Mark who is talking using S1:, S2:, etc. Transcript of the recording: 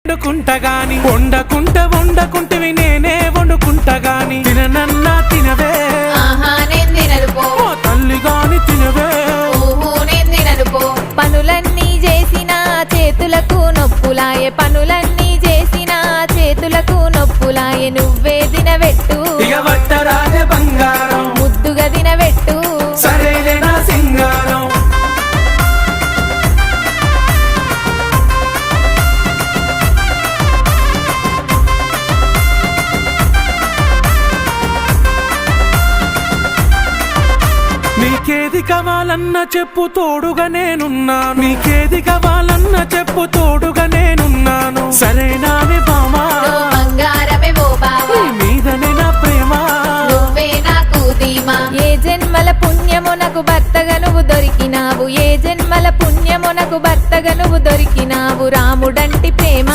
S1: వండుకుంటగాని వండకుంటవి నేనే వండుకుంటగాని తిననన్నా తినవే
S2: నేను తినను పో
S1: తల్లి గాని తినవే
S2: నేను తినను పో పనులన్నీ చేసిన చేతులకు నొప్పులాయే పనులన్నీ చేసిన చేతులకు నొప్పులాయే నువ్వే తినబెట్టు
S1: ఇక వట్టరాజ బంగారం
S2: ముద్దుగా తినబెట్టు
S1: సరేలే నా సింగారం నీకేది కావాలన్న చెప్పు తోడుగా నేనున్నాను నీకేది కావాలన్న చెప్పు తోడుగా నేనున్నాను సరేనానే బామా
S2: బంగారమే ఓ బావా
S1: మీదనే నా ప్రేమ
S2: నువ్వే నాకు ధీమా ఏ జన్మల పుణ్యము నాకు భర్తగా నువ్వు దొరికినావు ఏ జన్మల పుణ్యము నాకు భర్తగా నువ్వు దొరికినావు రాముడంటి ప్రేమ